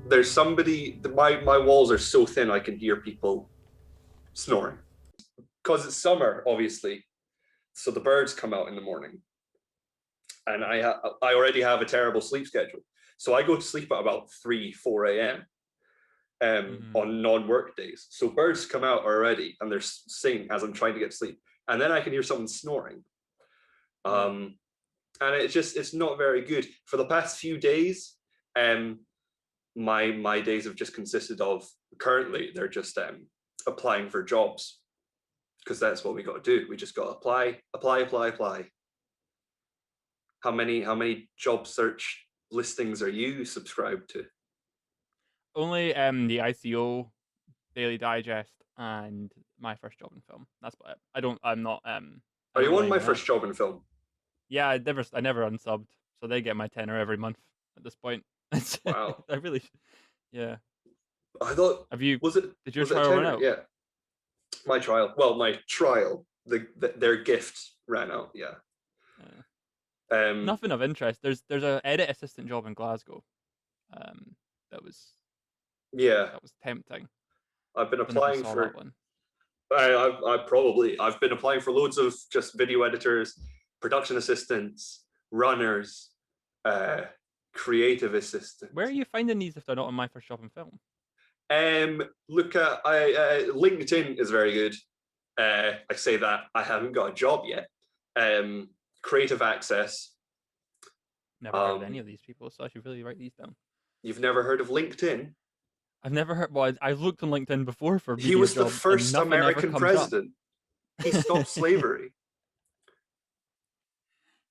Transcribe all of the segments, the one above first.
there's somebody. My walls are so thin I can hear people snoring because it's summer, obviously. So the birds come out in the morning, and I already have a terrible sleep schedule. So I go to sleep at about 3-4 a.m. On non-work days. So birds come out already and they're singing as I'm trying to get to sleep, and then I can hear someone snoring. And it's not very good. For the past few days, my days have just consisted of, currently they're just applying for jobs, because that's what we got to do. We just got to apply. How many job search listings are you subscribed to? Only the ICO, Daily Digest, and My First Job in Film. That's about it. I'm not. Are you on My First Job in Film? Yeah, I never unsubbed, so they get my tenner every month at this point. Wow. I really, yeah. I thought. Have you? Did your was it trial run out? Yeah. My trial. Well, my trial. Their gift ran out. Yeah. Nothing of interest. There's a edit assistant job in Glasgow. That was tempting. I've been applying for that one. I've been applying for loads of just video editors, production assistants, runners, creative assistants. Where are you finding these if they're not on My First Job in Film? Look at LinkedIn is very good. I say that I haven't got a job yet. Creative Access. Never heard of any of these people, so I should really write these down. You've never heard of LinkedIn? I've never heard. Well, I've looked on LinkedIn before for. He was the first American president. He stopped slavery.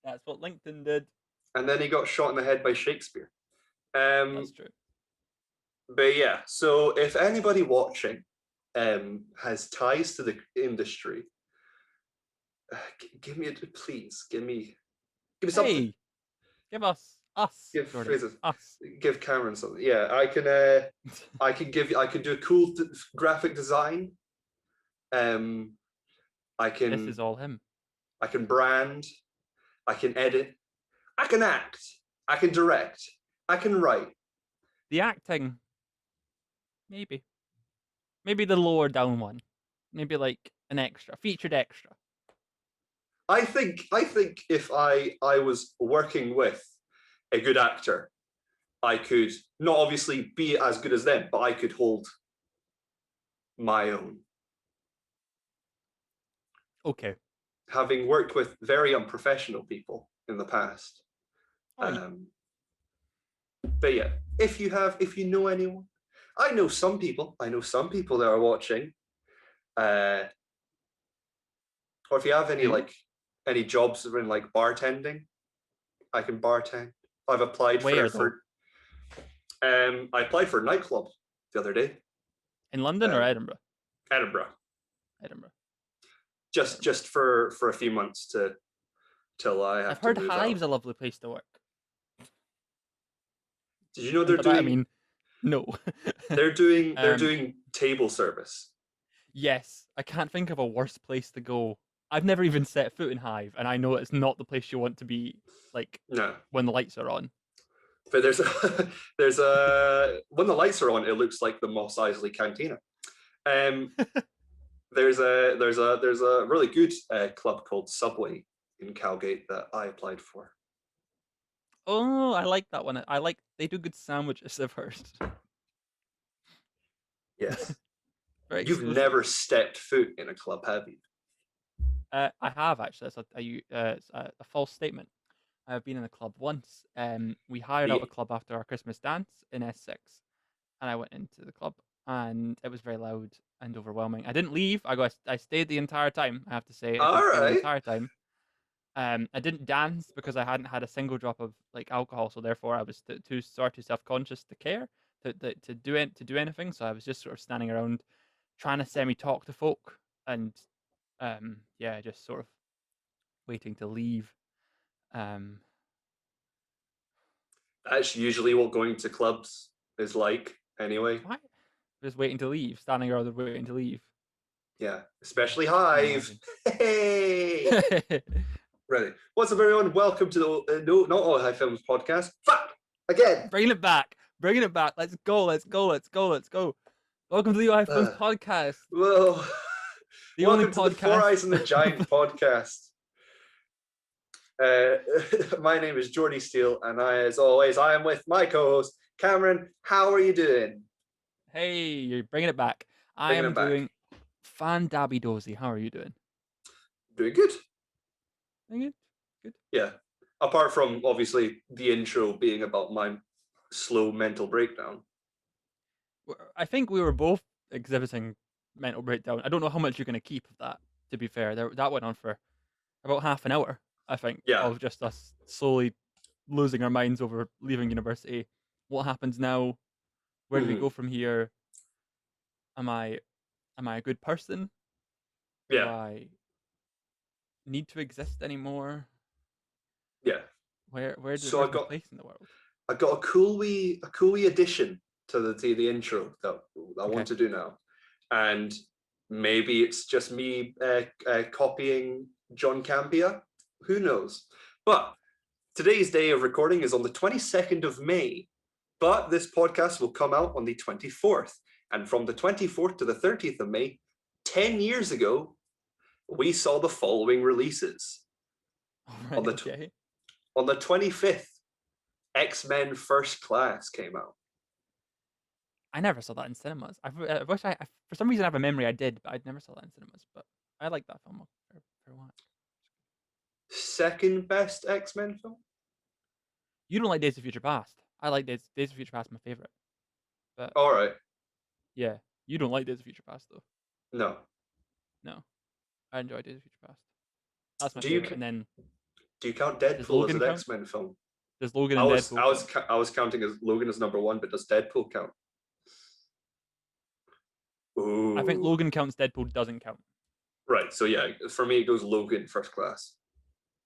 That's what LinkedIn did. And then he got shot in the head by Shakespeare. That's true. But yeah, so if anybody watching has ties to the industry, give me something. Hey, give us. Give Cameron something. Yeah, I can do a cool graphic design. I can. This is all him. I can brand. I can edit. I can act. I can direct. I can write. The acting, maybe the lower down one, maybe like an extra, featured extra. I think if I was working with a good actor, I could not obviously be as good as them, but I could hold my own. Okay. Having worked with very unprofessional people in the past. But yeah, if you know anyone, I know some people that are watching, or if you have any jobs that are in like bartending, I can bartend. I've applied I applied for a nightclub the other day. In London or Edinburgh? Edinburgh. Just for a few months till I have. I've heard Hive's a lovely place to work. Did you know they're doing? I mean, no. they're doing table service. Yes, I can't think of a worse place to go. I've never even set foot in Hive, and I know it's not the place you want to be. Like, no, when the lights are on. But there's when the lights are on, it looks like the Mos Eisley Cantina. There's a really good club called Subway in Cowgate that I applied for. Oh, I like that one. They do good sandwiches, I've heard. Yes. You've never stepped foot in a club, have you? I have actually. It's a false statement. I've been in a club once. We hired out a club after our Christmas dance in S6, and I went into the club, and it was very loud and overwhelming. I didn't leave. I stayed the entire time. I have to say, the entire time. I didn't dance because I hadn't had a single drop of like alcohol, so therefore I was too self-conscious to care to do anything. So I was just sort of standing around, trying to semi-talk to folk, and just sort of waiting to leave. That's usually what going to clubs is like, anyway. What? Just waiting to leave, standing around waiting to leave. Yeah, especially Hive. Hey. Ready. What's up, everyone? Welcome to the Not All High Films podcast. Fuck! Again! Bring it back. Bringing it back. Let's go. Let's go. Let's go. Let's go. Welcome to the iPhones podcast. Well, The only welcome to the Four podcast. Eyes and the Giant podcast. My name is Jordi Steele, and as always, I am with my co-host, Cameron. How are you doing? Hey, you're bringing it back. I Bringing am it back. doing fan-dabby-dozy. How are you doing? Doing good. Doing good? Good. Yeah. Apart from, obviously, the intro being about my slow mental breakdown. I think we were both exhibiting mental breakdown. I don't know how much you're going to keep of that, to be fair. That went on for about half an hour, I think, of just us slowly losing our minds over leaving university. What happens now? Where do we go from here? Am I a good person? Do I need to exist anymore? Yeah. Where's my place in the world? I got a cool wee addition to the intro that I want to do now, and maybe it's just me copying John Campia. Who knows? But today's day of recording is on the 22nd of May, but this podcast will come out on the 24th. And from the 24th to the 30th of May, 10 years ago, we saw the following releases. Right, on the 25th, X-Men First Class came out. I never saw that in cinemas. I wish for some reason I have a memory I did, but I never saw that in cinemas. But I like that film for what? Second best X-Men film? You don't like Days of Future Past. I like Days of Future Past, my favorite. But all right. Yeah, you don't like Days of Future Past though. No. I enjoy Days of Future Past. That's my favorite. And then, do you count Deadpool as an X-Men film? Does Logan and Deadpool? I was counting as Logan as number one, but does Deadpool count? Ooh. I think Logan counts. Deadpool doesn't count. Right. So yeah, for me it goes Logan First Class.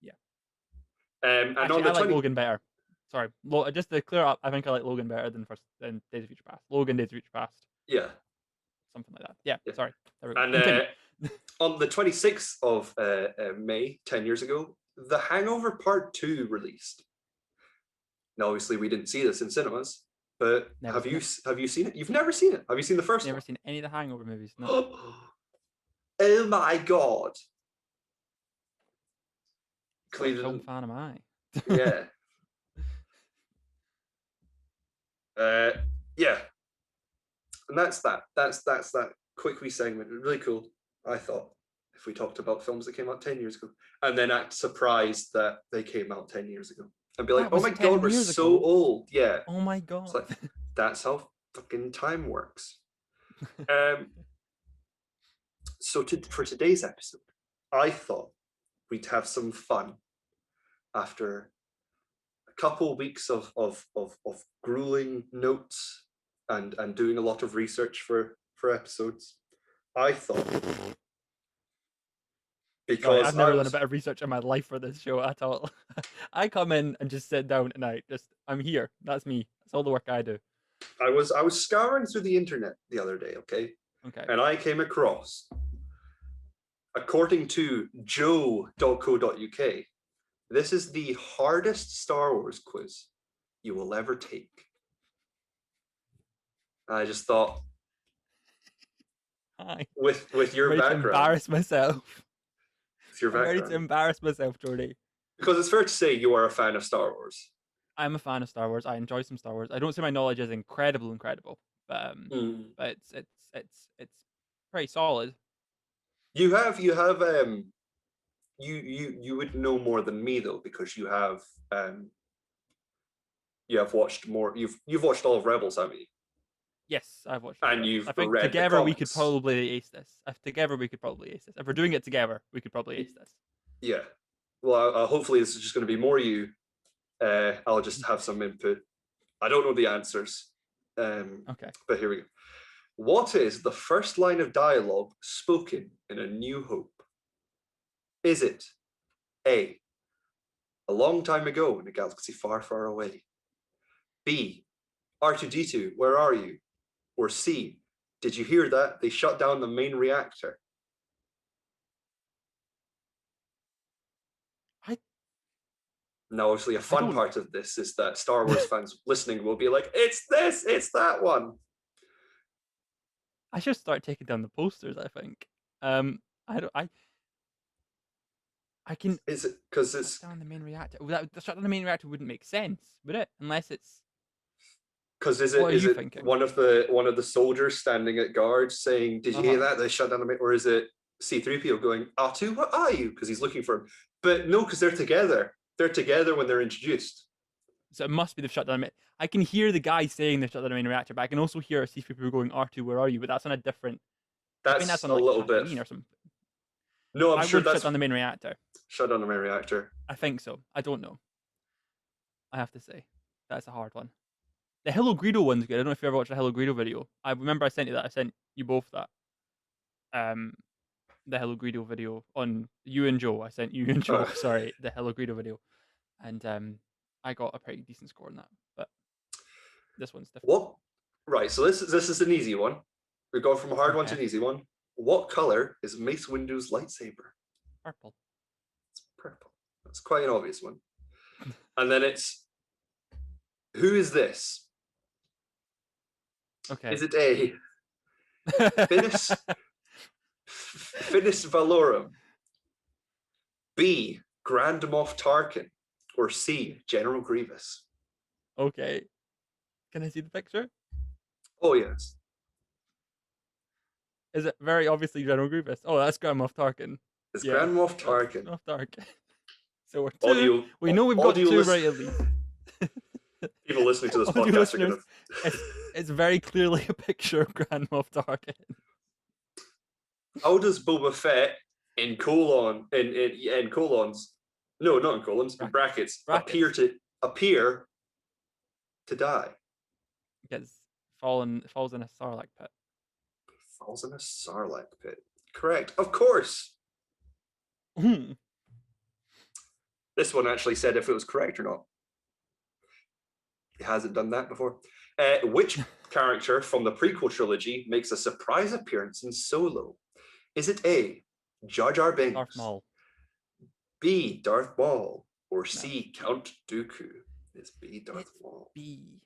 Yeah. And actually, I like Logan better. Sorry, just to clear up, I think I like Logan better than Days of Future Past. Logan, Days of Future Past. Yeah. Something like that. Yeah. Sorry. There we go. And on the 26th of May, 10 years ago, The Hangover Part 2 released. Now, obviously, we didn't see this in cinemas, but have you seen it? You've never seen it. Have you seen the first one? Never seen any of the Hangover movies. No. Oh my god! What film fan am I? Yeah. Yeah. And that's that. That's that quick wee segment. Really cool, I thought, if we talked about films that came out 10 years ago, and then act surprised that they came out 10 years ago. And be like, oh my god, we're so old. Yeah. Oh my god. It's like, that's how fucking time works. So for today's episode, I thought we'd have some fun after a couple weeks of grueling notes and doing a lot of research for episodes. I thought, because I've never done a bit of research in my life for this show at all. I come in and just sit down and I'm here. That's me. That's all the work I do. I was scouring through the internet the other day, okay? And I came across, according to joe.co.uk, this is the hardest Star Wars quiz you will ever take. I just thought, with your background, to embarrass myself. With your background, I'm ready to embarrass myself, Jordi. Because it's fair to say you are a fan of Star Wars. I'm a fan of Star Wars. I enjoy some Star Wars. I don't say my knowledge is incredible, but it's pretty solid. You would know more than me though, because you have watched more. You've watched all of Rebels, haven't you? Yes, I've watched. And you've I think read together the we could probably ace this. If we're doing it together, we could probably ace this. Yeah. Well, hopefully this is just going to be more you. I'll just have some input. I don't know the answers. But here we go. What is the first line of dialogue spoken in A New Hope? Is it A, a long time ago in a galaxy far, far away? B, R2-D2, where are you? Or C, did you hear that? They shut down the main reactor. Now, obviously, a fun don't- part of this is that Star Wars fans listening will be like, "It's this, it's that one." I should start taking down the posters. I think. I don't. I can Is it because shut it's down the main reactor. Shut down the main reactor wouldn't make sense, would it? Unless it's. because What are is you it thinking? one of the soldiers standing at guard saying, "Did you hear that? They shut down the," or is it C-3PO going, "R2, what are you?" Because he's looking for him. But no, because they're together. They're together when they're introduced. So it must be the shutdown. I can hear the guy saying the shutdown the main reactor, but I can also hear C-3PO going, "R2, where are you?" But that's on a different. I think that's That's on a like little bit. Tatooine or something. No, I'm I sure would that's shut down the main reactor. shut down the main reactor. I think so. I don't know. I have to say, that's a hard one. The Hello Greedo one's good. I don't know if you ever watched a Hello Greedo video. I remember I sent you that. I sent you both that. The Hello Greedo video on you and Joe. I sent you and Joe. Sorry, the Hello Greedo video, and I got a pretty decent score on that. But this one's different. What? Right. So this is an easy one. We're going from a hard one to an easy one. What color is Mace Windu's lightsaber? Purple. It's purple. That's quite an obvious one. And then it's, who is this? Okay. Is it A, Finis Valorum, B, Grand Moff Tarkin, or C, General Grievous? Okay. Can I see the picture? Oh, yes. Is it very obviously General Grievous? Oh, that's Grand Moff Tarkin. It's Grand Moff Tarkin. Moff Tarkin. So we're two. We know we've got two right at least. People listening to this podcast are going to... It's very clearly a picture of Grand Moff Tarkin. How does Boba Fett in colons, no, not in colons, in brackets. appear to die? Gets falls in a Sarlacc pit. Falls in a Sarlacc pit. Correct. Of course. This one actually said if it was correct or not. It hasn't done that before. Which character from the prequel trilogy makes a surprise appearance in Solo? Is it A, Jar Jar Binks, Darth Maul, B, Darth Maul, or C, Count Dooku? It's B, Darth Maul. B.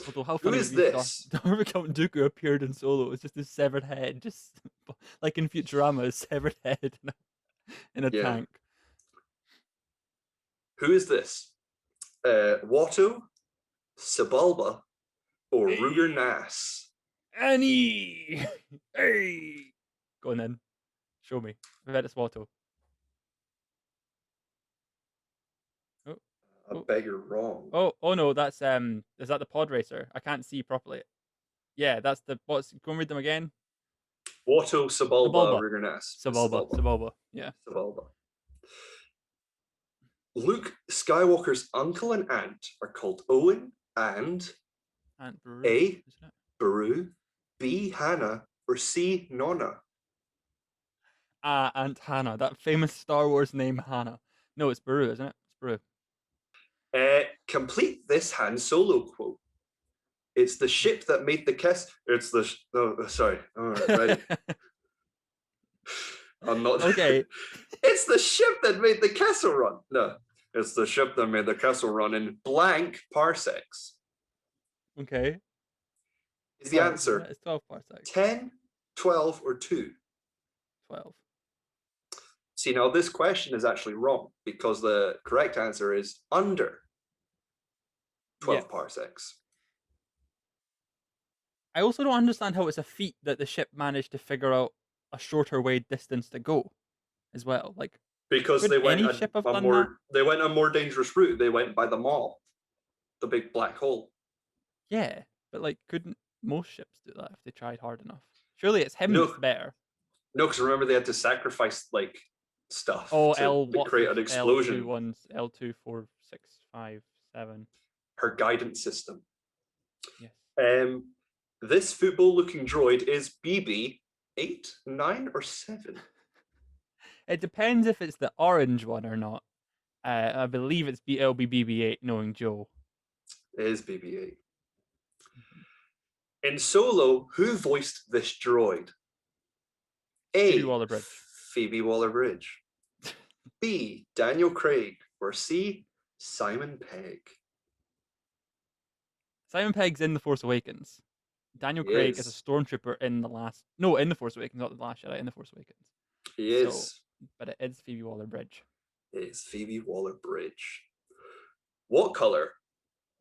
Although how funny Who is this? Count Dooku appeared in Solo. It's just his severed head, just like in Futurama, his severed head in a tank. Who is this? Watto, Sebulba, or Ruger Nass? Annie! Hey! Go on then. Show me. I bet it's Watto. I bet you're wrong. Oh no, that's is that the pod racer? I can't see properly. Yeah, that's the go and read them again. Watto, Sebulba, Ruger Nass. Sebulba. Yeah. Sebulba. Luke Skywalker's uncle and aunt are called Owen and Aunt Beru, A, Beru, B, Hannah, or C, Nonna? Aunt Hannah, that famous Star Wars name Hannah. No, it's Beru, isn't it? It's Beru. Complete this Han Solo quote. It's the ship that made the kiss. It's the sorry. All right, ready. I'm not okay. It's the ship that made the Kessel Run. No, it's the ship that made the Kessel Run in blank parsecs. Okay. Is the answer? It's 12 parsecs. 10, 12, or 2? 12. See, now this question is actually wrong because the correct answer is under 12 parsecs. I also don't understand how it's a feat that the ship managed to figure out a shorter way distance to go as well. Like, because they went they went a more dangerous route. They went by the Maw, the big black hole. Yeah, but like, couldn't most ships do that if they tried hard enough? Surely it's him that's better. No, because remember they had to sacrifice like stuff to create an explosion. L2, 4, 6, 5, 7. Her guidance system. Yes. This football-looking droid is BB 8, 9, or 7. It depends if it's the orange one or not. I believe it'll be BB-8, knowing Joe. It is BB-8. In Solo, who voiced this droid? A, Phoebe Waller-Bridge. Phoebe Waller-Bridge. B, Daniel Craig. Or C, Simon Pegg. Simon Pegg's in The Force Awakens. Daniel He Craig is a is. stormtrooper in The Force Awakens, not The Last Jedi, in The Force Awakens. He So, is. but it is Phoebe Waller-Bridge. It is Phoebe Waller-Bridge. What color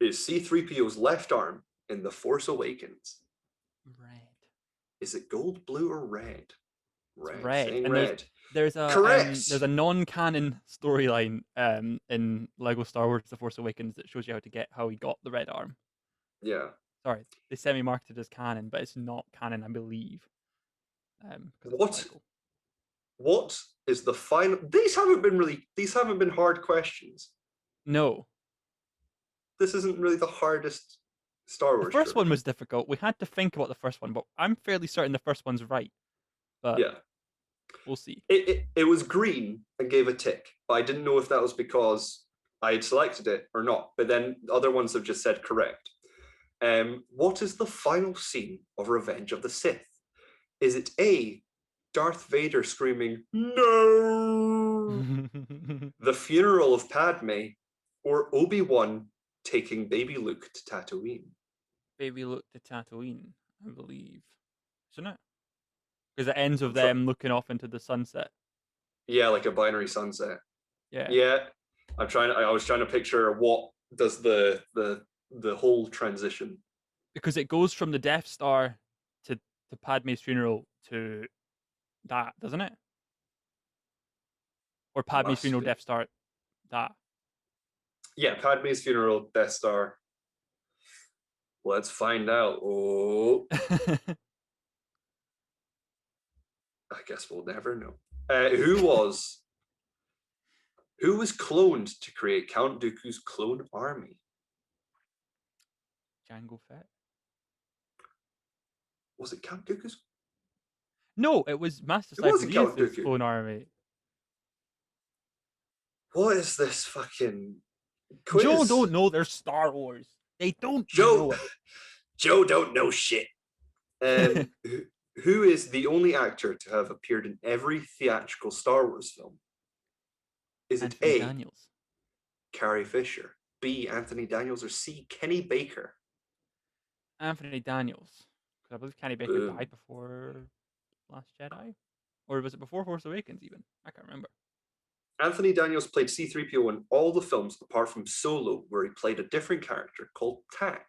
is C-3PO's left arm in The Force Awakens? Red. Is it gold, blue, or red? Red. Red. Saying And red. there's Correct. a non-canon storyline in Lego Star Wars: The Force Awakens that shows you how he got the red arm. Yeah. Sorry, they semi-marketed as canon, but it's not canon, I believe. What is the final? These haven't been hard questions. No. This isn't really the hardest Star Wars. The first one was difficult. We had to think about the first one, but I'm fairly certain the first one's right. But yeah, we'll see. It was green and gave a tick, but I didn't know if that was because I had selected it or not. But then other ones have just said correct. What is the final scene of Revenge of the Sith? Is it A, Darth Vader screaming, "No!" the funeral of Padme, or Obi-Wan taking baby Luke to Tatooine? Baby Luke to Tatooine, I believe. Isn't it? Because it ends with them looking off into the sunset. Yeah, like a binary sunset. Yeah. Yeah. I was trying to picture what does the whole transition. Because it goes from the Death Star to Padme's funeral to that, doesn't it? Or Padme's funeral, Death Star, that. Yeah, Padme's funeral, Death Star. Let's find out. Oh. I guess we'll never know. Who was cloned to create Count Dooku's clone army? Jango Fett. Was it Count Dooku's? No, it was Master Cyber's clone army. What is this fucking quiz? Joe don't know their Star Wars. They don't know it. Joe don't know shit. Who is the only actor to have appeared in every theatrical Star Wars film? Is it Anthony A, Daniels, Carrie Fisher, B, Anthony Daniels, or C, Kenny Baker? Anthony Daniels. Because I believe Kenny Baker died before Last Jedi? Or was it before Force Awakens even? I can't remember. Anthony Daniels played C-3PO in all the films apart from Solo, where he played a different character called Tack.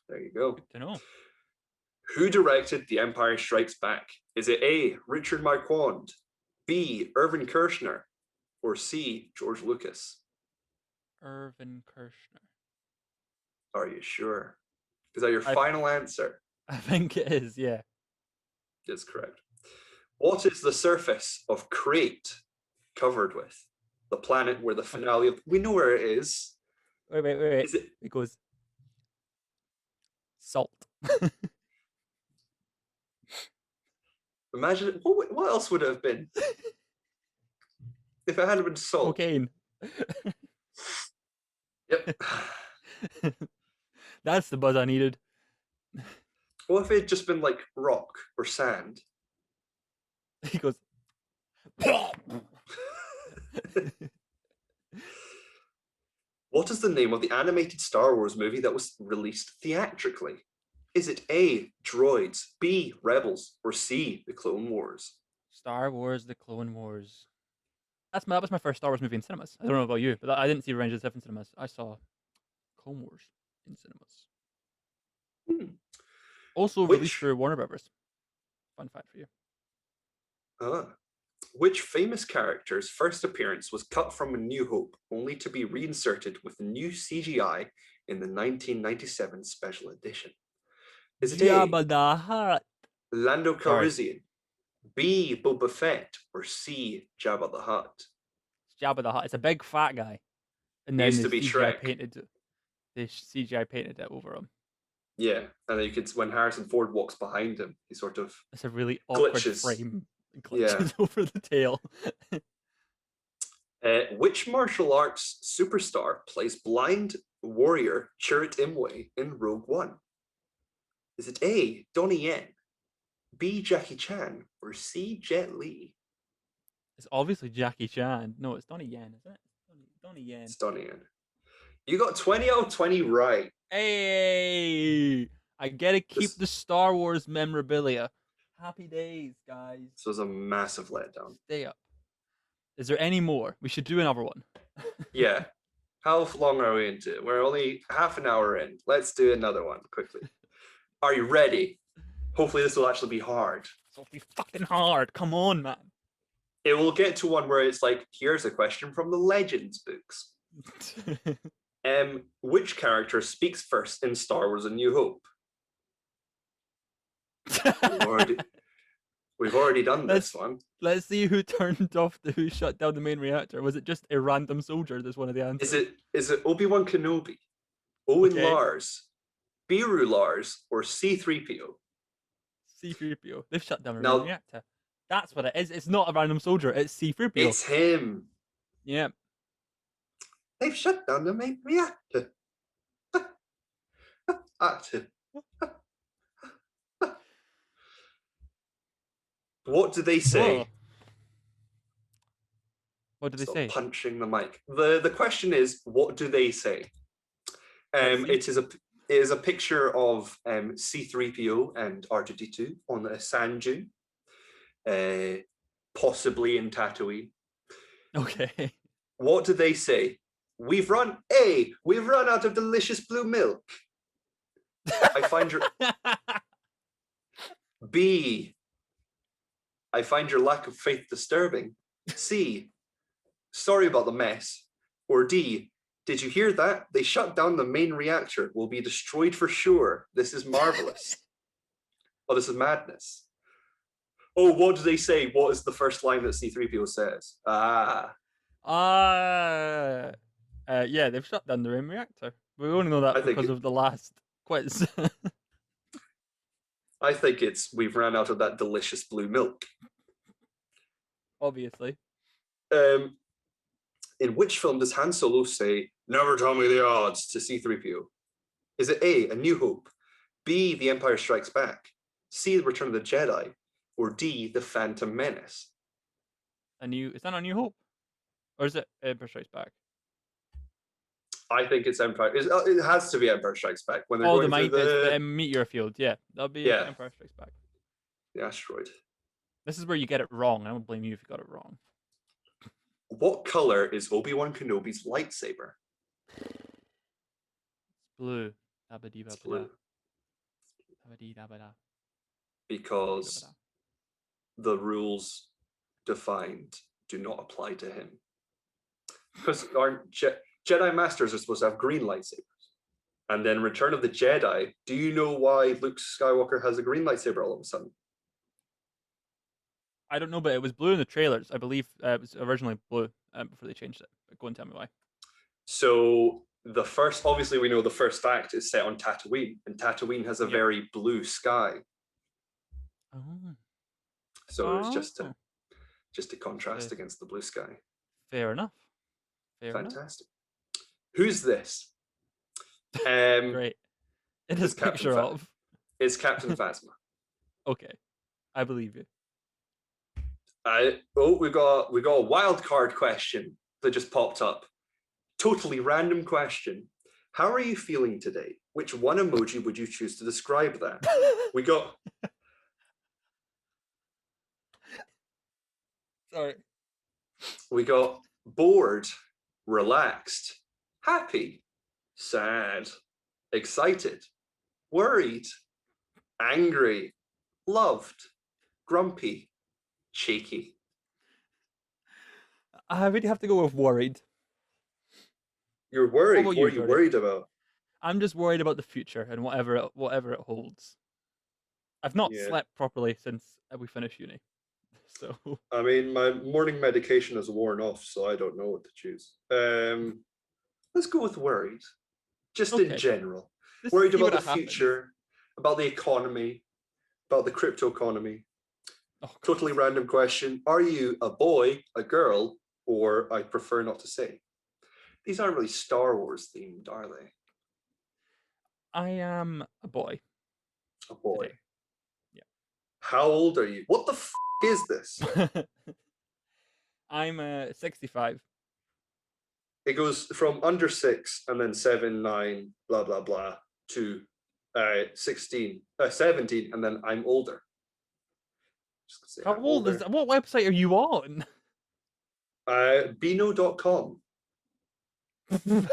There you go. Good to know. Who directed The Empire Strikes Back? Is it A, Richard Marquand, B, Irvin Kershner, or C, George Lucas? Irvin Kershner. Are you sure? Is that your final answer? I think it is, yeah. It's correct. What is the surface of Crate covered with? The planet where the finale of... We know where it is. Wait. It goes... Salt. Imagine... What else would it have been? If it hadn't been salt. Cocaine. Yep. That's the buzz I needed. What if it had just been like rock or sand? He goes... What is the name of the animated Star Wars movie that was released theatrically? Is it A, Droids, B, Rebels, or C, The Clone Wars? Star Wars, The Clone Wars. That was my first Star Wars movie in cinemas. I don't know about you, but I didn't see Revenge of the Sith in cinemas. I saw Clone Wars in cinemas. Also released through Warner Brothers. Fun fact for you. Which famous character's first appearance was cut from A New Hope, only to be reinserted with new CGI in the 1997 special edition? Is it Jabba the Hutt, Lando Calrissian, B, Boba Fett, or C, Jabba the Hutt? It's Jabba the Hutt. It's a big fat guy. And then used to be Shrek. The CGI painted it over him. Yeah, and then you could, when Harrison Ford walks behind him, he sort of it's a really awkward frame. Glitches over the tail. Which martial arts superstar plays blind warrior Chirrut Imwe in Rogue One? Is it A, Donnie Yen, B, Jackie Chan, or C, Jet Li? It's obviously Jackie Chan. No, it's Donnie Yen, isn't it? Donnie Yen. It's Donnie Yen. You got 20 out of 20 right. Hey, I get to keep the Star Wars memorabilia. Happy days, guys. This was a massive letdown. Stay up. Is there any more? We should do another one. Yeah. How long are we into it? We're only half an hour in. Let's do another one quickly. Are you ready? Hopefully this will actually be hard. It'll be fucking hard. Come on, man. It will get to one where it's like, here's a question from the Legends books. Which character speaks first in Star Wars: A New Hope? We've already done this one. Let's see who who shut down the main reactor. Was it just a random soldier? That's one of the answers. Is it Obi-Wan Kenobi, Owen Lars, Beru Lars, or C-3PO? C-3PO. They've shut down the main reactor. That's what it is. It's not a random soldier. It's C-3PO. It's him. Yeah. They've shut down the main reactor. What do they say? Whoa. What do they say? Punching the mic. The question is, what do they say? It is a picture of C-3PO and R2-D2 on a sand dune, possibly in Tatooine. Okay. What do they say? We've run out of delicious blue milk. I find your B. I find your lack of faith disturbing. C. Sorry about the mess. Or D. Did you hear that? They shut down the main reactor. Will be destroyed for sure. This is marvelous. Oh, this is madness. Oh, what do they say? What is the first line that C-3PO says? Yeah, they've shut down the main reactor. We only know that because of the last quiz. I think it's we've ran out of that delicious blue milk. Obviously. In which film does Han Solo say, "Never tell me the odds" to C-3PO? Is it A, A New Hope, B, The Empire Strikes Back, C, The Return of the Jedi, or D, The Phantom Menace? Is that A New Hope? Or is it Empire Strikes Back? I think it's Empire. It has to be Empire Strikes Back. When they're going through the meteor field. Yeah, that'll be Empire Strikes Back. The asteroid. This is where you get it wrong. I don't blame you if you got it wrong. What color is Obi-Wan Kenobi's lightsaber? It's blue. It's blue. Because the rules defined do not apply to him. Because aren't Jedi Masters are supposed to have green lightsabers? And then Return of the Jedi, do you know why Luke Skywalker has a green lightsaber all of a sudden? I don't know, but it was blue in the trailers. I believe it was originally blue before they changed it. But go and tell me why. So obviously we know the first act is set on Tatooine, and Tatooine has a very blue sky. Oh. So it's just to contrast against the blue sky. Fair enough. Fantastic. Who's this? Great. It is picture of. It's Captain Phasma. Okay, I believe you. We got a wild card question that just popped up. Totally random question. How are you feeling today? Which one emoji would you choose to describe that? We got bored, relaxed, happy, sad, excited, worried, angry, loved, grumpy, cheeky. I really have to go with worried. You're worried? What are you worried about? I'm just worried about the future and whatever it holds. I've not slept properly since we finished uni. So I mean, my morning medication is worn off, so I don't know what to choose. Let's go with worried. Just in general. Worried about the future, about the economy, about the crypto economy. Totally random question. Are you a boy, a girl, or I prefer not to say? These aren't really Star Wars themed, are they? I am a boy. A boy. Today. Yeah. How old are you? What the is this? I'm 65. It goes from under 6 and then 7, 9, blah, blah, blah, to 17, and then I'm older. How old is that? What website are you on? Beano.com. The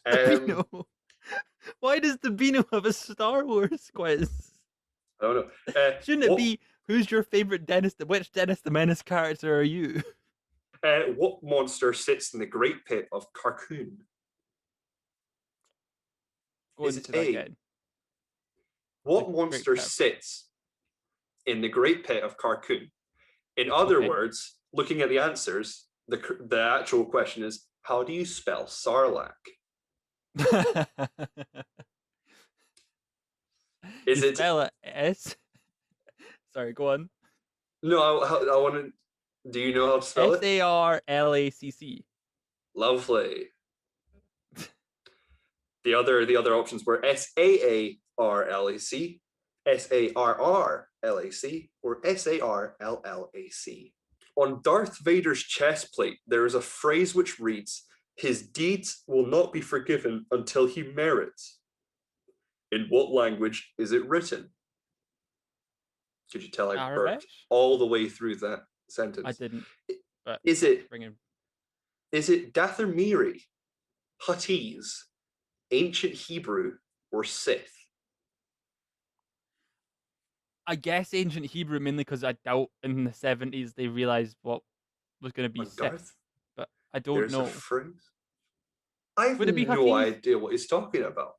Beano. Why does the Beano have a Star Wars quiz? I don't know. Shouldn't it be who's your favorite Dennis? Which Dennis the Menace character are you? What monster sits in the Great Pit of Carcoon? Is it A? What monster sits in the Great Pit of Carcoon? In other words, looking at the answers, the actual question is, how do you spell Sarlacc? Is it spell it S? Sorry, go on. No, I want to. Do you know how to spell it? Sarlacc. Lovely. The other options were Saarlac, Sarrrlac, or Sarllac. On Darth Vader's chest plate, there is a phrase which reads, "His deeds will not be forgiven until he merits." In what language is it written? Could you tell I burped all the way through that sentence? I didn't. But is it Dathomiri, Huttese, Ancient Hebrew, or Sith? I guess Ancient Hebrew, mainly because I doubt in the 70s they realized what was going to be Sith. But I don't know. A phrase. I have no idea what he's talking about.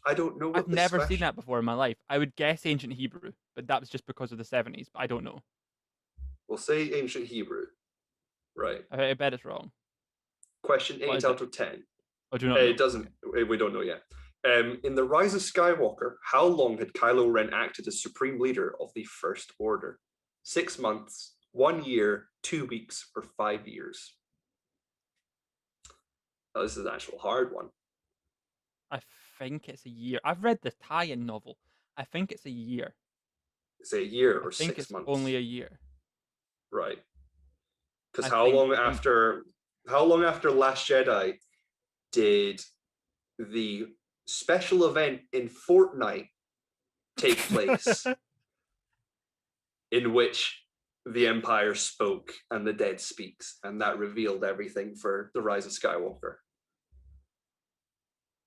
I don't know. I've never seen that before in my life. I would guess Ancient Hebrew, but that was just because of the 70s. But I don't know. We'll say Ancient Hebrew. Right. I bet it's wrong. Question 8 out of 10. I do not know. It doesn't. We don't know yet. In The Rise of Skywalker, how long had Kylo Ren acted as Supreme Leader of the First Order? 6 months, 1 year, 2 weeks, or 5 years? Now, this is an actual hard one. I think it's a year. I've read the tie-in novel. I think it's a year. Is it a year or 6 months? Only a year. Right. Because how long after Last Jedi did the special event in Fortnite take place in which the Empire spoke and the dead speaks, and that revealed everything for The Rise of Skywalker?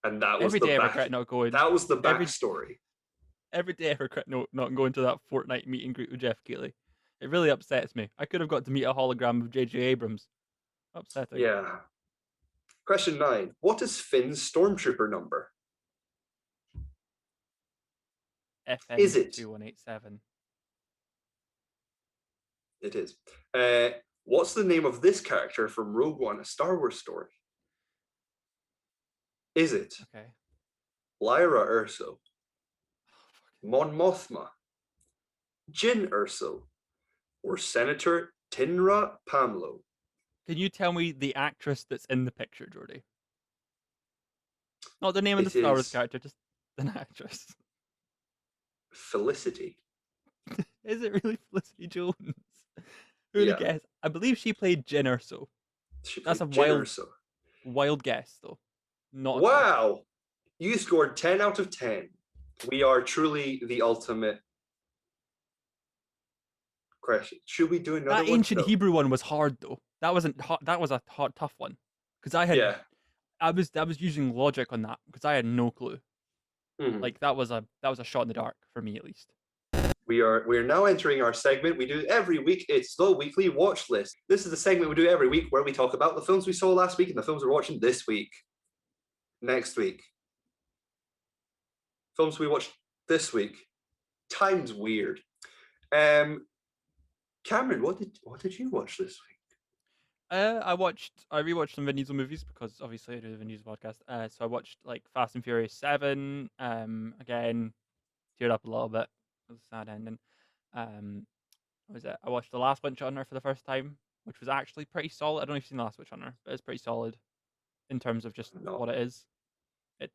And that was that was the backstory. Every day I regret not going to that Fortnite meet and greet with Jeff Keighley. It really upsets me. I could have got to meet a hologram of J.J. Abrams. Upsetting. Yeah. Question 9. What is Finn's stormtrooper number? FN is it 2187? It is. What's the name of this character from Rogue One, a Star Wars story? Is it Lyra Erso, Mon Mothma, Jyn Erso, or Senator Tinra Pamlo? Can you tell me the actress that's in the picture, Jordi? Not the name of the Star Wars character, just an actress. Felicity. Is it really Felicity Jones? Who would guess? I believe she played Jyn Erso. That's a wild guess, though. Not wow! You scored 10 out of 10. We are truly the ultimate. Question: should we do another one? That ancient Hebrew one was hard, though. That wasn't hot. That was a tough one because I had. I was using logic on that because I had no clue. Like that was a shot in the dark for me, at least. We are now entering our segment we do every week. It's the weekly watch list. This is the segment we do every week where we talk about the films we saw last week and the films we're watching this week, next week. Films we watched this week. Time's weird. Cameron, what did you watch this week? I rewatched some Vin Diesel movies because obviously I do the Vin Diesel podcast. So I watched like Fast and Furious 7. Again, teared up a little bit. It was a sad ending. What was it? I watched The Last Witch Hunter for the first time, which was actually pretty solid. I don't know if you've seen The Last Witch Hunter, but it's pretty solid in terms of just what it is. I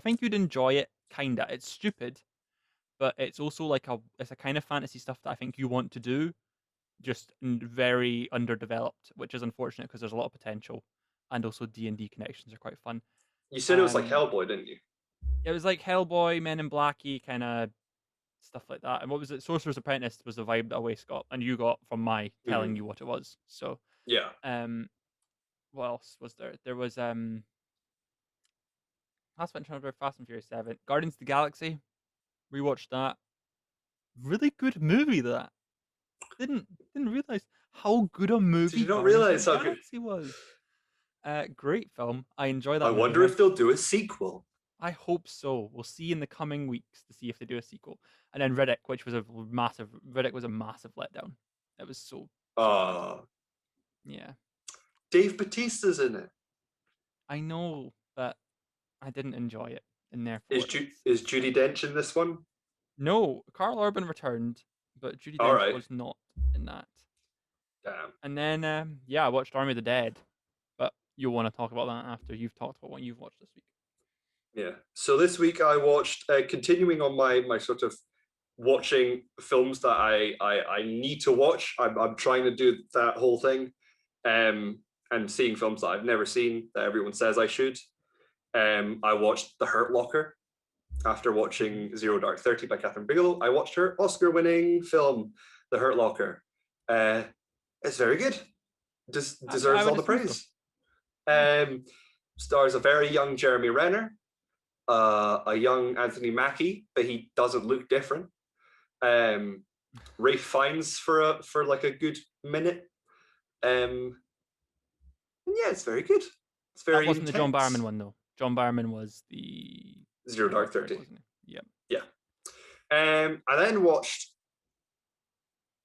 think you'd enjoy it, kinda. It's stupid, but it's also like it's a kind of fantasy stuff that I think you want to do. just very underdeveloped, which is unfortunate because there's a lot of potential, and also D&D connections are quite fun. You said it was like Hellboy, didn't you? It was like Hellboy, Men in Blacky kind of stuff like that. And what was it? Sorcerer's Apprentice was the vibe that Awace got, and you got from my telling you what it was. So, Yeah. what else was there? There was last one trying to Fast and Furious 7, Guardians of the Galaxy. Rewatched that. Really good movie. That didn't realize how good a Did movie you not Guardians of realize the how good? Galaxy was. Great film. I enjoy I that movie. wonder if they'll do a sequel. I hope so. We'll see in the coming weeks to see if they do a sequel. And then Riddick, which was a massive letdown. It was so bad. Yeah. Dave Bautista's in it. I know, but I didn't enjoy it. And therefore, is Judi Dench in this one? No, Carl Urban returned, but Judi All Dench right. was not in that. Damn. And then, I watched Army of the Dead, but you'll want to talk about that after you've talked about what you've watched this week. Yeah. So this week I watched, continuing on my sort of watching films that I need to watch. I'm trying to do that whole thing, and seeing films that I've never seen that everyone says I should. I watched The Hurt Locker after watching Zero Dark 30 by Catherine Bigelow. I watched her Oscar-winning film, The Hurt Locker. It's very good. Deserves all the praise. So. Stars a very young Jeremy Renner, a young Anthony Mackie, but he doesn't look different. Ralph Fiennes for like a good minute. Yeah, it's very good. It's very. That wasn't intense. The John Barrowman one though. John Barrowman was the Zero Dark 30. Wasn't he? Yeah. I then watched,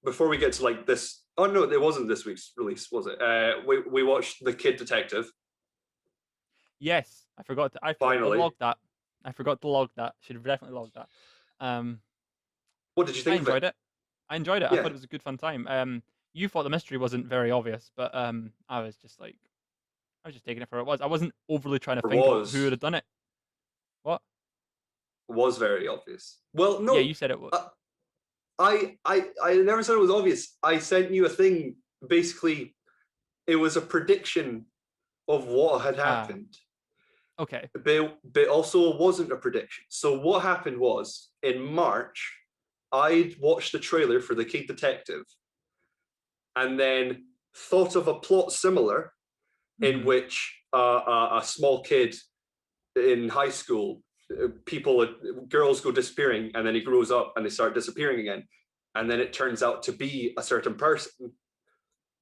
before we get to like this. Oh no, it wasn't this week's release, was it? We watched The Kid Detective. Yes, I forgot to. I log that. I forgot to log that. Should have definitely logged that. What did you think? I enjoyed it. I enjoyed it. Yeah. I thought it was a good fun time. You thought the mystery wasn't very obvious, but I was just taking it for what it was. I wasn't overly trying to think of who would have done it. What? It was very obvious. Well, no. Yeah, you said it was. I never said it was obvious. I sent you a thing. Basically, it was a prediction of what had happened. Okay. But also it wasn't a prediction. So what happened was, in March, I watched the trailer for The Kid Detective and then thought of a plot similar in which a small kid in high school, girls go disappearing, and then he grows up and they start disappearing again. And then it turns out to be a certain person.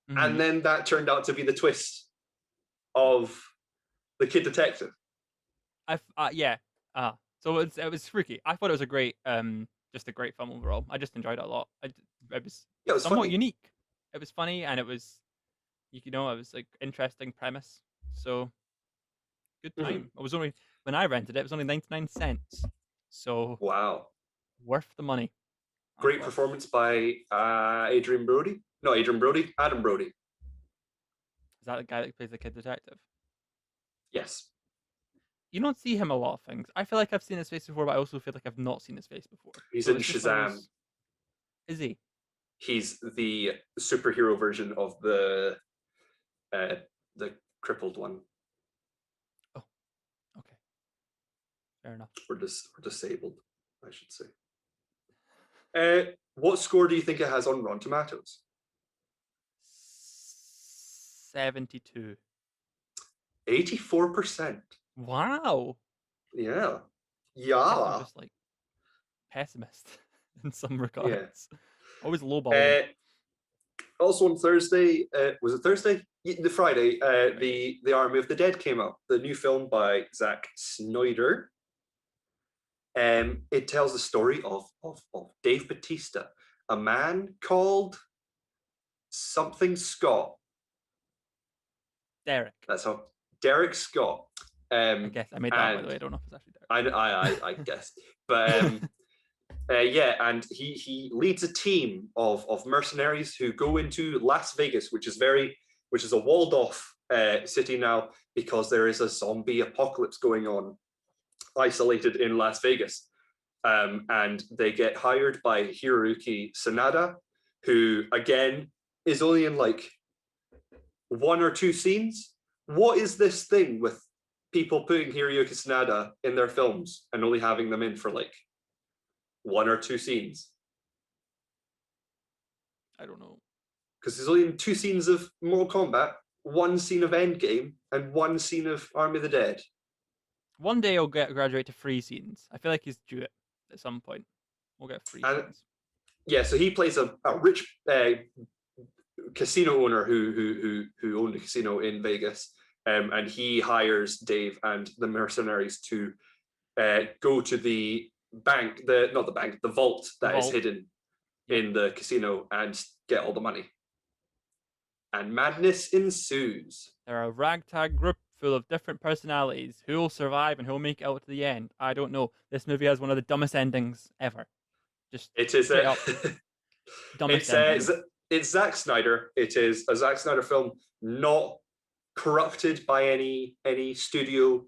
And then that turned out to be the twist of The Kid Detective. So it was freaky. I thought it was a great, just a great film overall. I just enjoyed it a lot. It was somewhat unique. It was funny, and it was, it was like interesting premise. So good time. It was only, when I rented it, it was only 99 cents. So wow, worth the money. Great performance by Adrian Brody. No, Adrian Brody. Adam Brody. Is that the guy that plays the Kid Detective? Yes. You don't see him a lot of things. I feel like I've seen his face before, but I also feel like I've not seen his face before. He's in Shazam. Is he? He's the superhero version of the crippled one. Oh, okay. Fair enough. Or disabled, I should say. What score do you think it has on Rotten Tomatoes? 72. 84%. Wow. Yeah. I'm just like pessimist in some regards. Yeah. Always lowballing. Also on Thursday, was it Thursday? The Friday, the Army of the Dead came out. The new film by Zack Snyder. It tells the story of Dave Bautista, a man called something Scott. Derek. That's how. Derek Scott. I guess I made that, by the way. I don't know if it's actually Derek. I guess. But and he leads a team of mercenaries who go into Las Vegas, which is a walled off city now because there is a zombie apocalypse going on, isolated in Las Vegas. And they get hired by Hiroyuki Sanada, who again is only in like 1 or 2 scenes. What is this thing with people putting Hiroyuki Sanada in their films and only having them in for like 1 or 2 scenes? I don't know. Because there's only 2 scenes of Mortal Kombat, 1 scene of Endgame, and 1 scene of Army of the Dead. One day I'll graduate to 3 scenes. I feel like he's due it at some point. We'll get 3 scenes. Yeah, so he plays a rich casino owner who owned a casino in Vegas, and he hires Dave and the mercenaries to go to the bank, the vault that is hidden in the casino and get all the money. And madness ensues. They're a ragtag group full of different personalities. Who will survive and who will make it out to the end? I don't know. This movie has one of the dumbest endings ever. Just it is straight up dumbest ending. It's Zack Snyder. It is a Zack Snyder film, not corrupted by any studio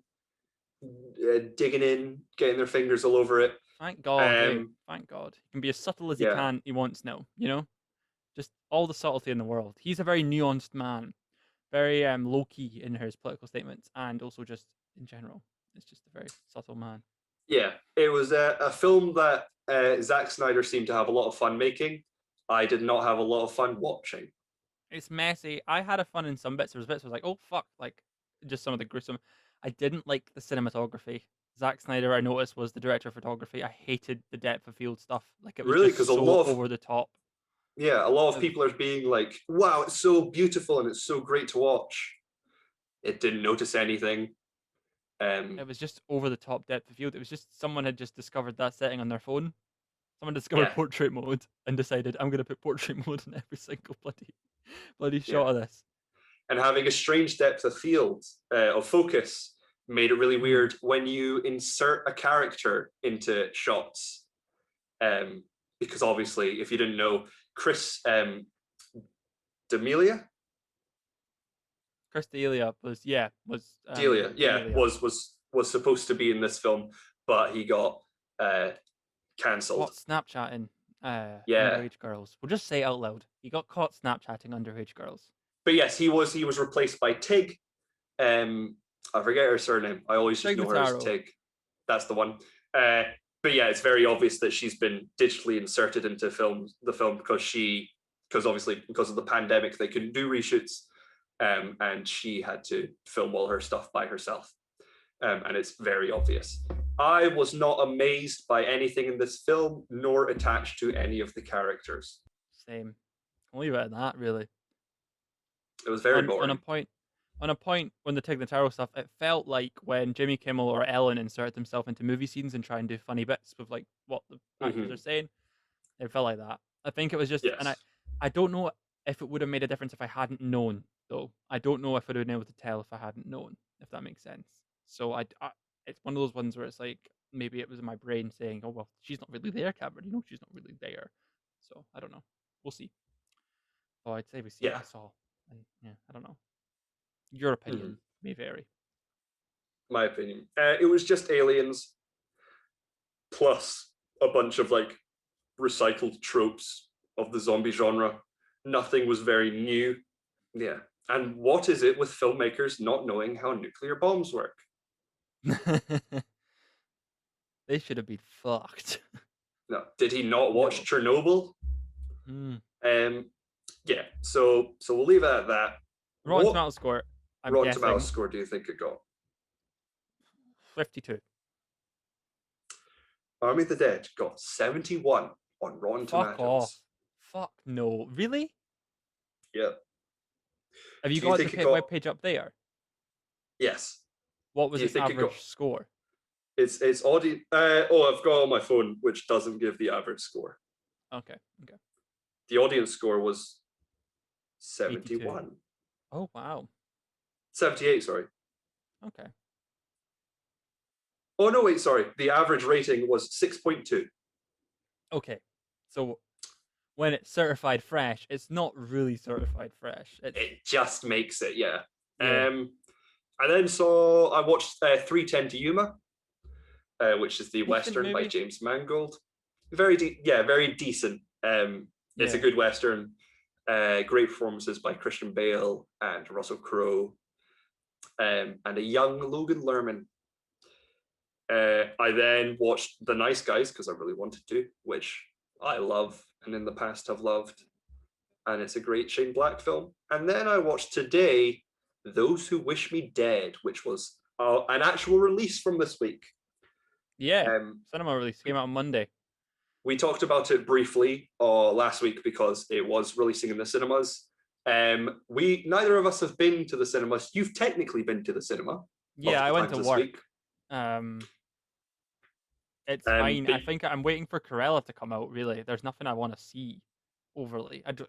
digging in, getting their fingers all over it. Thank God. Thank God. He can be as subtle as he wants now, you know? Just all the subtlety in the world. He's a very nuanced man, very low-key in his political statements, and also just in general. It's just a very subtle man. Yeah, it was a film that Zack Snyder seemed to have a lot of fun making. I did not have a lot of fun watching. It's messy. I had a fun in some bits. There was bits where I was like, oh, fuck, like, just some of the gruesome. I didn't like the cinematography. Zack Snyder, I noticed, was the director of photography. I hated the depth of field stuff. Like, it was really, just so over the top. Yeah, a lot of people are being like, wow, it's so beautiful and it's so great to watch. It didn't notice anything. It was just over the top depth of field. It was just someone had just discovered that setting on their phone. Someone discovered portrait mode and decided, I'm going to put portrait mode in every single bloody shot of this. And having a strange depth of field, of focus, made it really weird when you insert a character into shots. Because obviously, if you didn't know, Chris D'Elia was supposed to be in this film, but he got cancelled. Caught Snapchatting underage girls. We'll just say it out loud. He got caught Snapchatting underage girls. But yes, he was replaced by Tig. I forget her surname. I always just know her as Tig. That's the one. But yeah, it's very obvious that she's been digitally inserted into the film because obviously because of the pandemic they couldn't do reshoots, and she had to film all her stuff by herself, and it's very obvious. I was not amazed by anything in this film, nor attached to any of the characters. Same. I'll leave it at that. Really, it was very boring. On a point, when the Tig Notaro stuff, it felt like when Jimmy Kimmel or Ellen inserted themselves into movie scenes and try and do funny bits with like what the actors are saying. It felt like that. I think it was just, and I don't know if it would have made a difference if I hadn't known, though. I don't know if I would have been able to tell if I hadn't known, if that makes sense. So it's one of those ones where it's like, maybe it was in my brain saying, oh, well, she's not really there, Cameron. You know, she's not really there. So I don't know. We'll see. Oh, I'd say we see. I saw. And I don't know. Your opinion may vary. My opinion. It was just aliens plus a bunch of like recycled tropes of the zombie genre. Nothing was very new. Yeah. And what is it with filmmakers not knowing how nuclear bombs work? They should have been fucked. No. Did he not watch Chernobyl? Yeah. So we'll leave it at that. Rotten Tomatoes score. Rotten Tomatoes score do you think it got? 52. Army of the Dead got 71 on Rotten Tomatoes. Fuck off. Fuck no. Really? Yeah. Have you got the webpage up there? Yes. What was its average score? It's audio. I've got on my phone, which doesn't give the average score. Okay. The audience score was 71. 82. Oh, wow. 78, sorry. Okay. Oh, no, wait, sorry. The average rating was 6.2. Okay. So when it's certified fresh, it's not really certified fresh. It just makes it, yeah. And then I watched 3:10 to Yuma, which is the Western by James Mangold. Very decent. It's a good Western. Great performances by Christian Bale and Russell Crowe, and a young Logan Lerman. I then watched The Nice Guys because I really wanted to, which I love and in the past have loved. And it's a great Shane Black film. And then I watched today Those Who Wish Me Dead, which was an actual release from this week. Yeah, cinema release came out on Monday. We talked about it briefly last week because it was releasing in the cinemas. Neither of us have been to the cinemas. You've technically been to the cinema. Yeah, I went to work. Week. It's fine. I think I'm waiting for Cruella to come out, really. There's nothing I want to see overly. I don't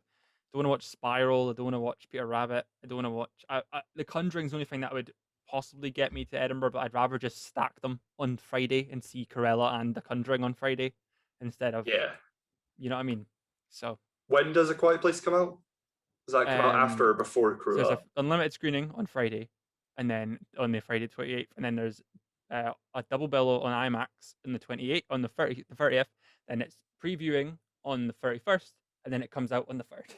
want to watch Spiral. I don't want to watch Peter Rabbit. I don't want to watch... The Conjuring's the only thing that would possibly get me to Edinburgh, but I'd rather just stack them on Friday and see Cruella and The Conjuring on Friday instead of... Yeah. You know what I mean? So... When does A Quiet Place come out? Does that come out after or before Cruella? So there's an unlimited screening on Friday, and then on the Friday 28th, and then there's a double bill on IMAX on the 28th, on the 30th, then it's previewing on the 31st, and then it comes out on the 3rd.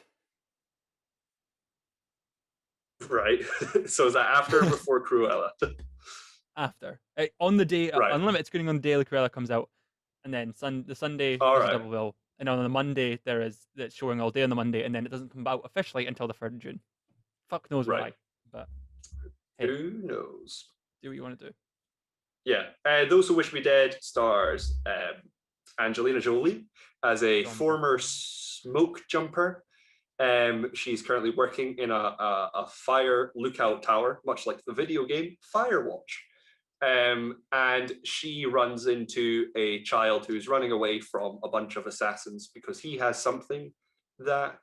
Right. So is that after or before Cruella? After. On the day, right. Unlimited screening on the day Cruella comes out, and then the Sunday there's a double bill, and on the Monday it's showing all day on the Monday, and then it doesn't come out officially until the 3rd of June. Fuck knows why, but hey, who knows? Do what you want to do. Yeah. Those Who Wish Me Dead stars Angelina Jolie as a former smoke jumper. She's currently working in a fire lookout tower, much like the video game Firewatch. And she runs into a child who's running away from a bunch of assassins because he has something that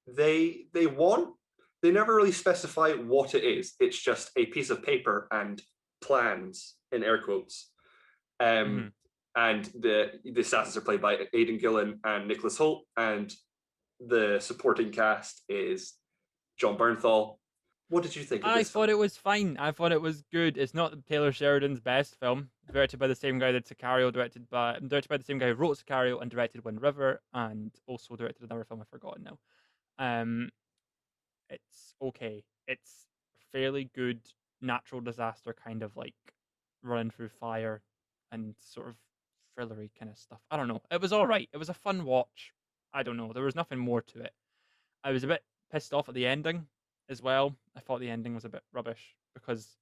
they want. They never really specify what it is. It's just a piece of paper and plans, in air quotes. And the assassins are played by Aidan Gillen and Nicholas Hoult, and the supporting cast is John Bernthal. What did you think of this film? It was fine. I thought it was good. It's not Taylor Sheridan's best film. Directed by the same guy that Sicario, directed by the same guy who wrote Sicario and directed Wind River, and also directed another film I've forgotten now. It's okay. It's fairly good natural disaster kind of like running through fire and sort of thrillery kind of stuff. I don't know. It was all right. It was a fun watch. I don't know. There was nothing more to it. I was a bit pissed off at the ending as well. I thought the ending was a bit rubbish because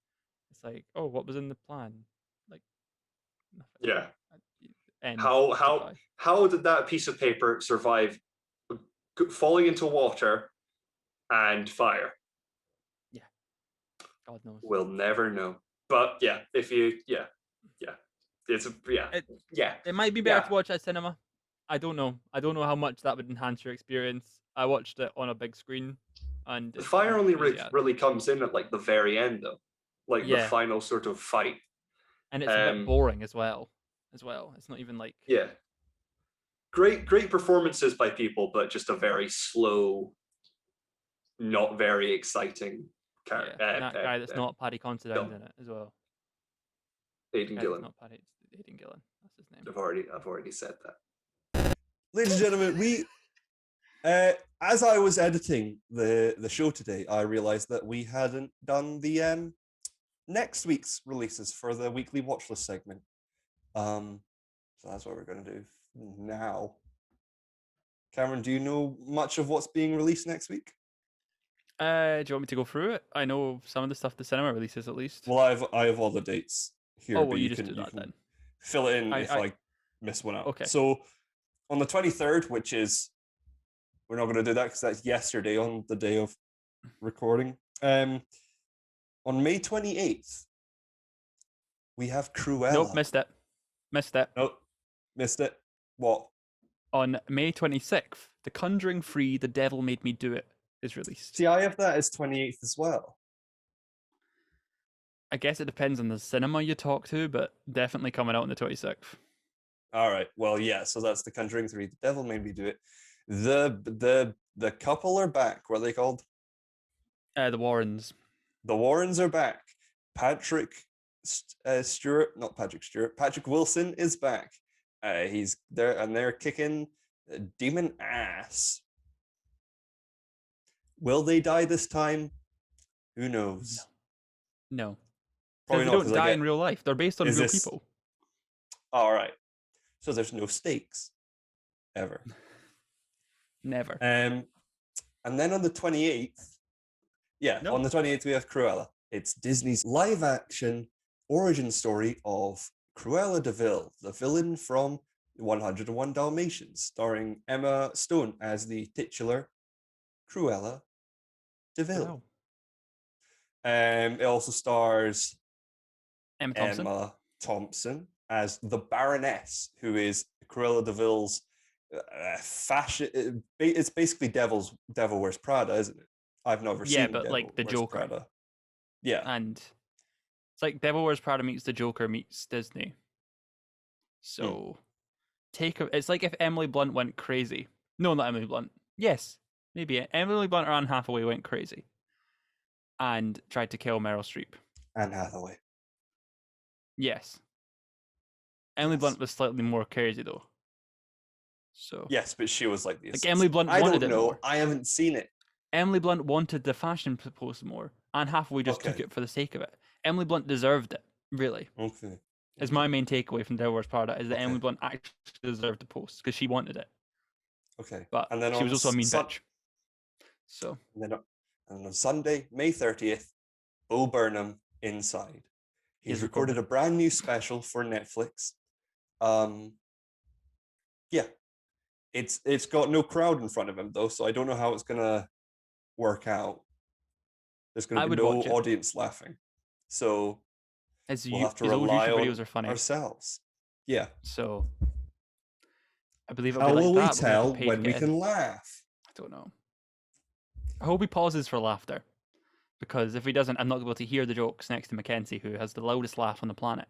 it's like, oh, what was in the plan? Like, nothing. Yeah. How did that piece of paper survive falling into water and fire? Yeah. God knows. We'll never know. But yeah, if you, it might be better to watch at cinema. I don't know how much that would enhance your experience. I watched it on a big screen, and the fire only really comes in at like the very end, though, like the final sort of fight, and it's a bit boring as well. It's not even like great performances by people, but just a very slow, not very exciting character. That guy that's not Paddy Considine in it as well. Aidan Gillen. Not Paddy, it's Aidan Gillen. That's his name. I've already said that. Ladies and gentlemen, we as I was editing the show today, I realized that we hadn't done the next week's releases for the weekly Watchlist segment. So that's what we're going to do now. Cameron, do you know much of what's being released next week? Do you want me to go through it? I know some of the stuff the cinema releases at least. Well, I have all the dates here. Oh, well, you just do that then. Fill it in if I miss one out. Okay. So on the 23rd, which is, we're not going to do that because that's yesterday on the day of recording. On May 28th, we have Cruella. Nope, missed it. Nope, missed it. What? On May 26th, The Conjuring 3, The Devil Made Me Do It is released. See, I have that as 28th as well. I guess it depends on the cinema you talk to, but definitely coming out on the 26th. All right. Well, yeah. So that's The Conjuring 3. The Devil Made Me Do It. The couple are back. What are they called? The Warrens. The Warrens are back. Patrick Wilson is back. He's there, and they're kicking demon ass. Will they die this time? Who knows? No. Probably Because they not, don't 'cause I die get- in real life. They're based on Is real this- people. All right. So there's no stakes ever. Never. And then on the 28th, No. on the 28th we have Cruella. It's Disney's live-action origin story of Cruella de Vil, the villain from 101 Dalmatians, starring Emma Stone as the titular Cruella de Vil. Wow. It also stars Emma Thompson as the Baroness, who is Cruella de Vil's fashion. It's basically Devil Wears Prada, isn't it? I've never seen. Yeah, but Devil like the Wears Joker. Prada. Yeah, And it's like Devil Wears Prada meets the Joker meets Disney. So it's like if Emily Blunt went crazy. No, not Emily Blunt. Yes, maybe Emily Blunt or Anne Hathaway went crazy and tried to kill Meryl Streep. Anne Hathaway. Yes. Emily Yes. Blunt was slightly more crazy though. So Yes, but she was like this. Emily Blunt I wanted don't it know. more. I haven't seen it. Emily Blunt wanted the fashion post more. Anne Hathaway just took Okay. it for the sake of it. Emily Blunt deserved it, really. Okay. Is my main takeaway from Devil Wears Prada is that Okay. Emily Blunt actually deserved the post because she wanted it. Okay. But And then she on was also a mean Sun- bitch. So And on Sunday, May 30th, Bo Burnham Inside. He's recorded a brand new special for Netflix. Yeah. It's got no crowd in front of him though, so I don't know how it's gonna work out. There's I gonna be would no watch it. audience laughing. So his we'll have to old rely YouTube on videos are funny. ourselves. Yeah. So I believe it'll How be like will that. we but have to tell pay to when we get in. can laugh? I don't know. I hope he pauses for laughter. Because if he doesn't, I'm not going to be able to hear the jokes next to Mackenzie, who has the loudest laugh on the planet.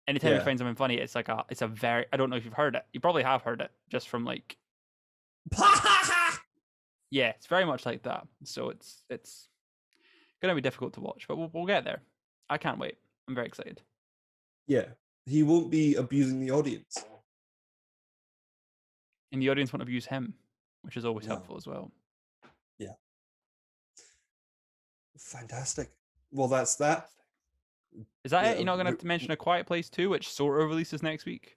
Anytime Yeah. he finds something funny, it's a very, I don't know if you've heard it. You probably have heard it just from like, yeah, it's very much like that. So it's going to be difficult to watch, but we'll get there. I can't wait. I'm very excited. Yeah. He won't be abusing the audience. And the audience won't abuse him, which is always No. helpful as well. Yeah. Fantastic. Well, that's that. Is that Yeah, it? You're not going to have to mention A Quiet Place 2, which sort of releases next week?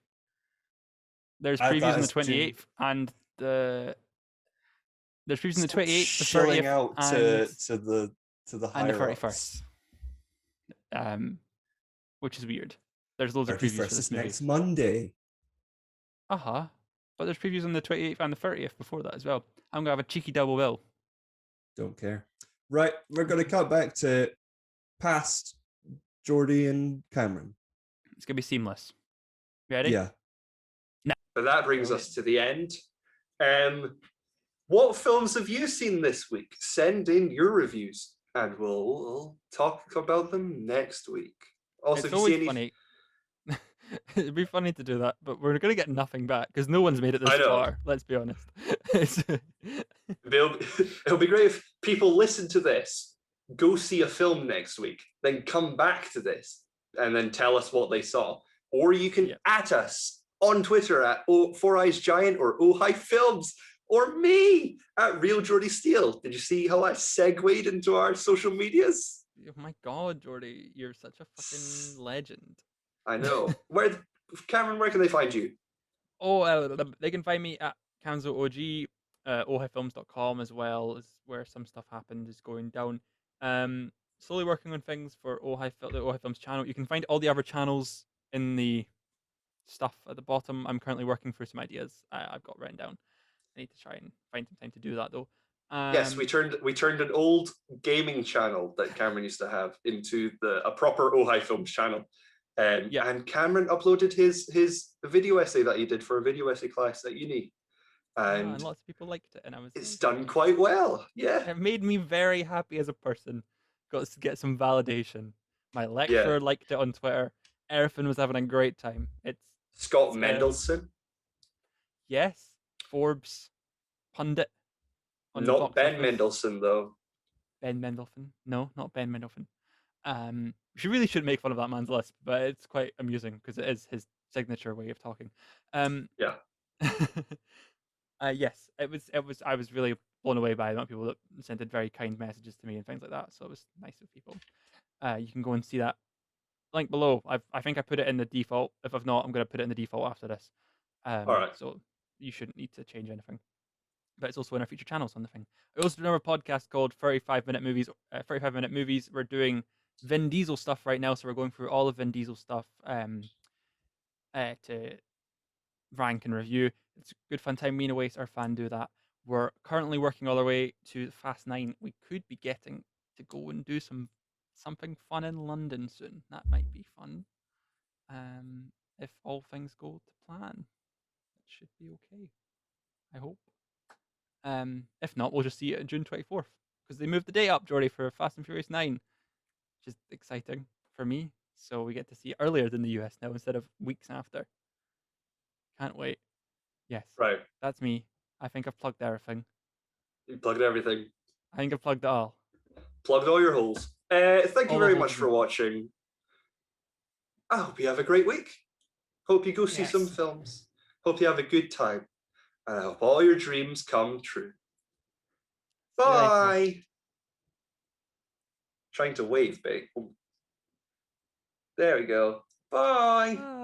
There's That previews on the is 28th and there's previews on the Stop 28th, the shilling 30th, out and, to the and the higher 31st. Which is weird. There's loads of previews for 31st this is movie. next Monday. But there's previews on the 28th and the 30th before that as well. I'm going to have a cheeky double bill. Don't care. Right, we're going to cut back to past Jordi and Cameron. It's going to be seamless. Ready? Yeah. But that brings us to the end. What films have you seen this week? Send in your reviews and we'll talk about them next week. Also, It's if you see always any... funny. It'd be funny to do that, but we're going to get nothing back because no one's made it I this know. far. Let's be honest. It'll be great if people listen to this, go see a film next week, then come back to this and then tell us what they saw. Or you can at us on Twitter at Four Eyes Giant or Oh Hi Films, or me at Real Jordi Steele. Did you see how I segued into our social medias? Oh my God, Jordi, you're such a fucking legend. I know. Cameron, where can they find you? They can find me at KanzoOG, ohifilms.com as well, is where some stuff happened, is going down. Slowly working on things for the Ohi Films channel. You can find all the other channels in the stuff at the bottom. I'm currently working through some ideas I've got written down. I need to try and find some time to do that though. Yes, we turned an old gaming channel that Cameron used to have into a proper Ohi Films channel. And Cameron uploaded his video essay that he did for a video essay class at uni. And lots of people liked it, and it's done quite well. Yeah, it made me very happy as a person. Got to get some validation. My lecturer liked it on Twitter. Everything was having a great time. It's Scott Mendelsohn. Yes, Forbes pundit. Not Ben Mendelsohn though. Ben Mendelsohn? No, not Ben Mendelsohn. She really should make fun of that man's list, but it's quite amusing because it is his signature way of talking. Yes, it was. I was really blown away by the amount of people that sent in very kind messages to me and things like that. So it was nice of people. You can go and see that link below. I think I put it in the default. If I've not, I'm going to put it in the default after this. All right. So you shouldn't need to change anything. But it's also in our feature channels on the thing. I also do another podcast called 35-minute movies. 35-minute movies. We're doing Vin Diesel stuff right now, so we're going through all of Vin Diesel stuff to rank and review. It's a good fun time. Me and Oasis, our fan, do that. We're currently working all our way to Fast 9. We could be getting to go and do something fun in London soon. That might be fun. If all things go to plan, it should be okay. I hope. If not, we'll just see it on June 24th because they moved the date up, Jordi, for Fast and Furious 9, which is exciting for me. So we get to see it earlier than the US now instead of weeks after. Can't wait. Yes. Right. That's me. I think I've plugged everything. You plugged everything. I think I've plugged it all. Plugged all your holes. Thank you All very the much holes for watching. I hope you have a great week. Hope you go see Yes. some films. Hope you have a good time. And I hope all your dreams come true. See you later. Bye. Trying to wave, babe. There we go. Bye. Bye.